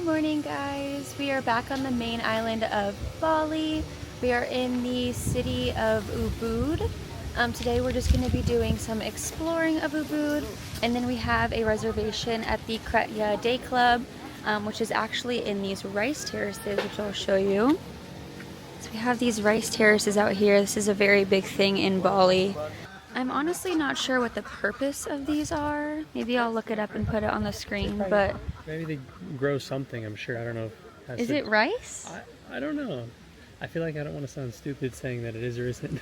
Good morning, guys. We are back on the main island of Bali. We are in the city of UBUD. Today we're just going to be doing some exploring of UBUD, and then we have a reservation at the Cretya Dayclub, which is actually in these rice terraces, which I'll show you. So we have these rice terraces out here. This is a very big thing in Bali. I'm honestly not sure what the purpose of these are. Maybe I'll look it up and put it on the screen, but... Maybe they grow something, I'm sure. I don't know. Is it rice? I don't know. I feel like I don't want to sound stupid saying that it is or isn't.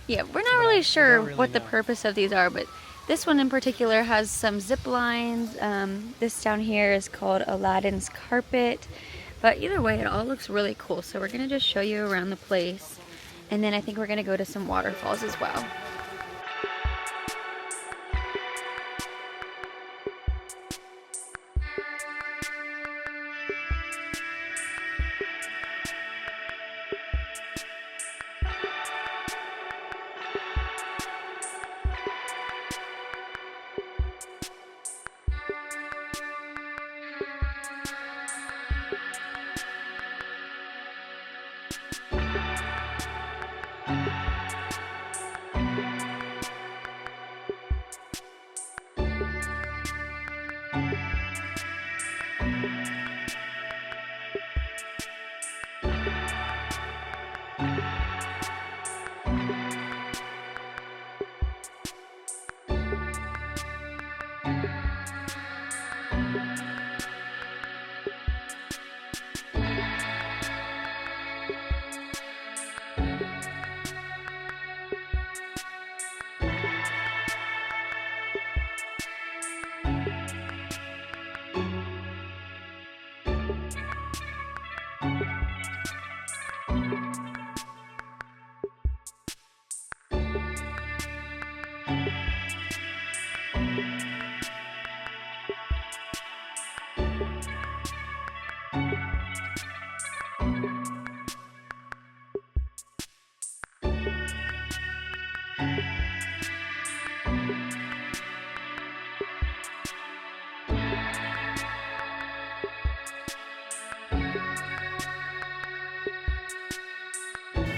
Yeah, we're not really sure what the purpose of these are, but this one in particular has some zip lines. This down here is called Aladdin's Carpet. But either way, it all looks really cool. So we're going to just show you around the place. And then I think we're going to go to some waterfalls as well.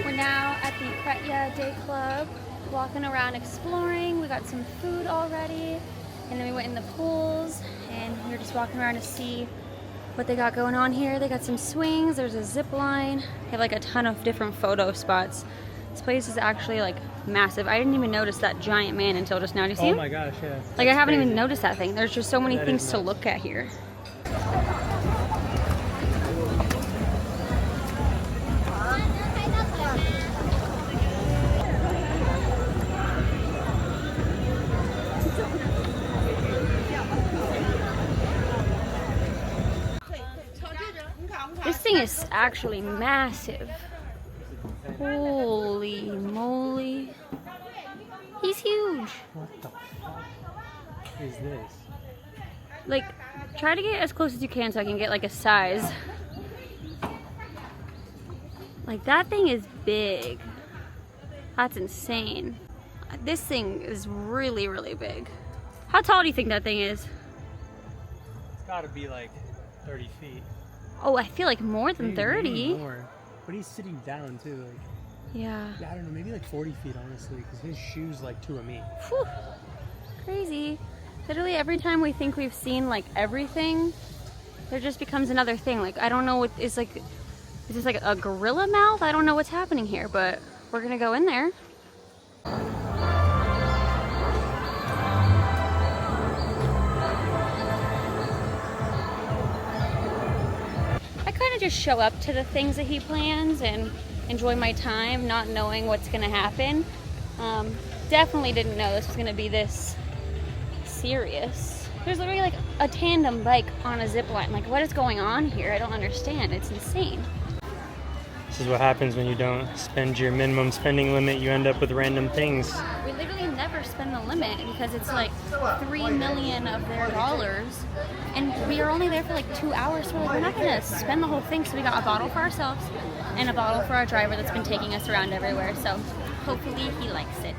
We're now at the Cretya Dayclub, walking around exploring. We got some food already, and then we went in the pools, and we were just walking around to see what they got going on here. They got some swings, there's a zip line, they have like a ton of different photo spots. This place is actually like massive. I didn't even notice that giant man until just now. Do you see him? Oh my gosh, yeah. Like I haven't even noticed that thing. There's just so many things to look at here. This thing is actually massive. Holy moly. He's huge. What the fuck is this? Like, try to get as close as you can so I can get like a size. Like, that thing is big. That's insane. This thing is really, really big. How tall do you think that thing is? It's gotta be like 30 feet. Oh, I feel like more than 30. Maybe more. But he's sitting down too. Like, yeah, I don't know, maybe like 40 feet honestly, because his shoes like two of me. Whew. Crazy. Literally every time we think we've seen like everything, there just becomes another thing. Like, I don't know what is like, is this like a gorilla mouth? I don't know what's happening here, but we're gonna go in there. I kind of just show up to the things that he plans and enjoy my time, not knowing what's gonna happen. Definitely didn't know this was gonna be this serious. There's literally like a tandem bike on a zip line. Like, what is going on here? I don't understand. It's insane. This is what happens when you don't spend your minimum spending limit. You end up with random things. We literally never spend the limit because it's like 3 million of their dollars, and we are only there for like 2 hours, so we're not gonna spend the whole thing. So we got a bottle for ourselves and a bottle for our driver that's been taking us around everywhere, so hopefully he likes it.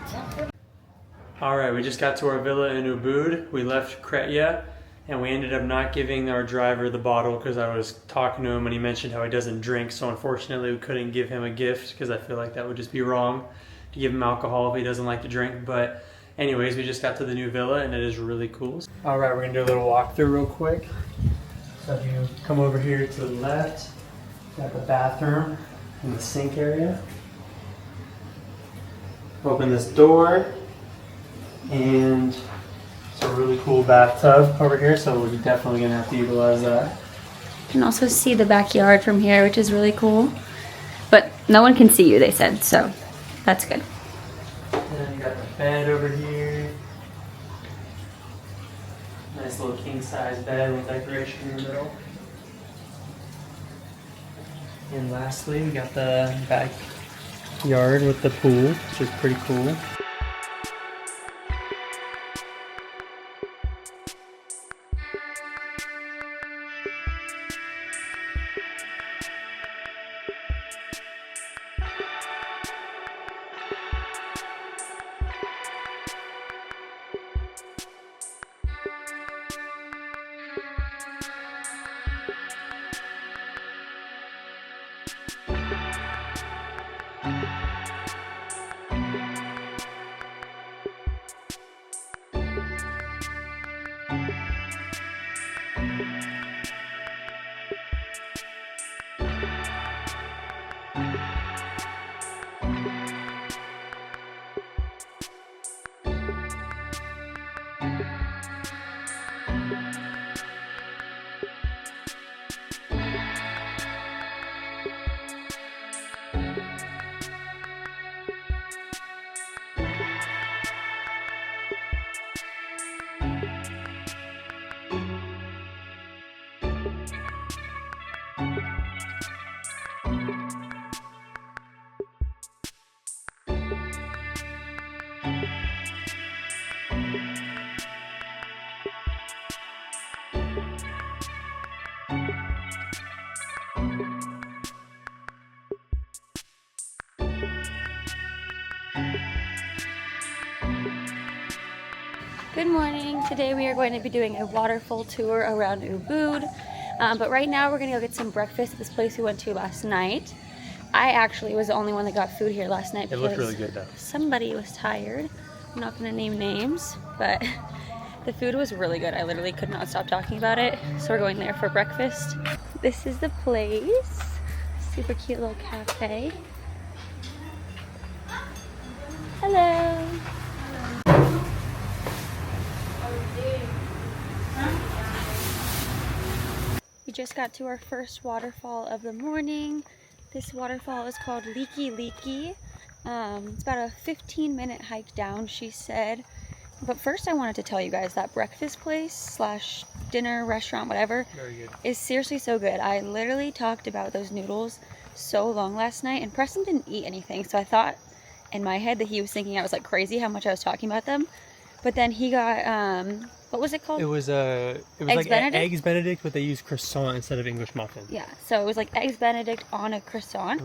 Alright, we just got to our villa in UBUD. We left Cretya and we ended up not giving our driver the bottle because I was talking to him and he mentioned how he doesn't drink, so unfortunately we couldn't give him a gift because I feel like that would just be wrong to give him alcohol if he doesn't like to drink. But anyways, we just got to the new villa and it is really cool. Alright, we're gonna do a little walkthrough real quick. So if you come over here to the left, got the bathroom and the sink area. Open this door and it's a really cool bathtub over here, so we're definitely gonna have to utilize that. You can also see the backyard from here, which is really cool. But no one can see you, they said, so that's good. And then you got the bed over here. Nice little king size bed with decoration in the middle. And lastly, we got the backyard with the pool, which is pretty cool. Good morning. Today we are going to be doing a waterfall tour around UBUD. But right now we're going to go get some breakfast at this place we went to last night. I actually was the only one that got food here last night. It looked really good though. Somebody was tired. I'm not going to name names, but the food was really good. I literally could not stop talking about it. So we're going there for breakfast. This is the place. Super cute little cafe. Hello. We just got to our first waterfall of the morning. This waterfall is called Leaky Leaky. It's about a 15-minute hike down, she said. But first I wanted to tell you guys that breakfast place slash dinner, restaurant, whatever, Very good. is seriously so good. I literally talked about those noodles so long last night, and Preston didn't eat anything, so I thought in my head that he was thinking I was like crazy how much I was talking about them. But then he got, what was it called? It was Eggs like Benedict? eggs Benedict, but they used croissant instead of English muffin. Yeah, so it was like Eggs Benedict on a croissant.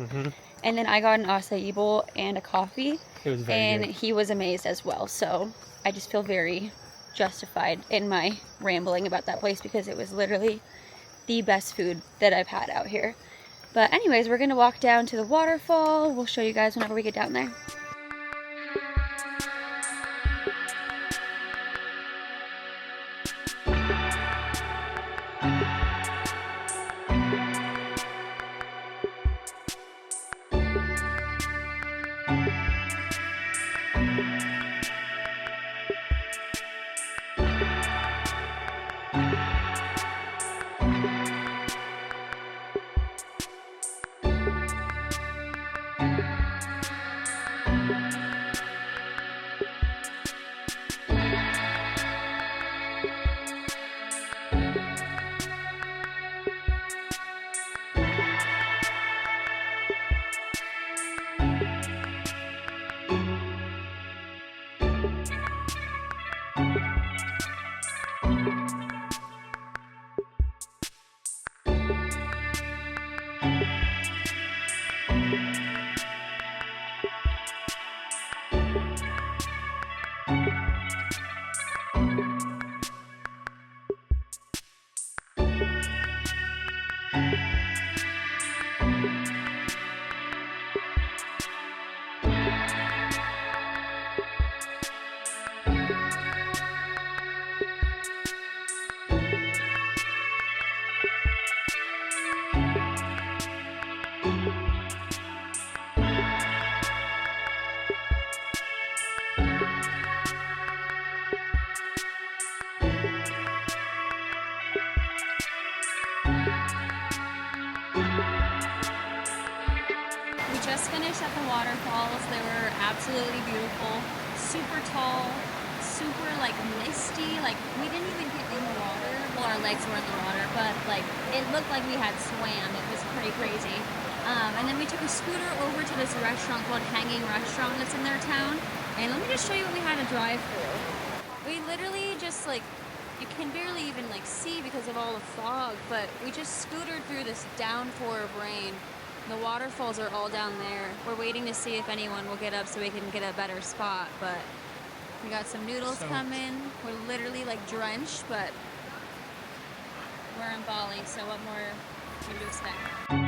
And then I got an acai bowl and a coffee. It was very good. He was amazed as well. So I just feel very justified in my rambling about that place because it was literally the best food that I've had out here. But anyways, we're going to walk down to the waterfall. We'll show you guys whenever we get down there. at the waterfalls. They were absolutely beautiful, super tall, super like misty. Like we didn't even get in the water. Well, our legs were in the water, but like it looked like we had swam. It was pretty crazy. And then we took a scooter over to this restaurant called Hanging Restaurant that's in their town. And let me just show you what we had to drive through. We literally just like, you can barely even like see because of all the fog, but we just scootered through this downpour of rain. The waterfalls are all down there. We're waiting to see if anyone will get up so we can get a better spot, but we got some noodles coming. We're literally like drenched, but we're in Bali, so what more can you expect?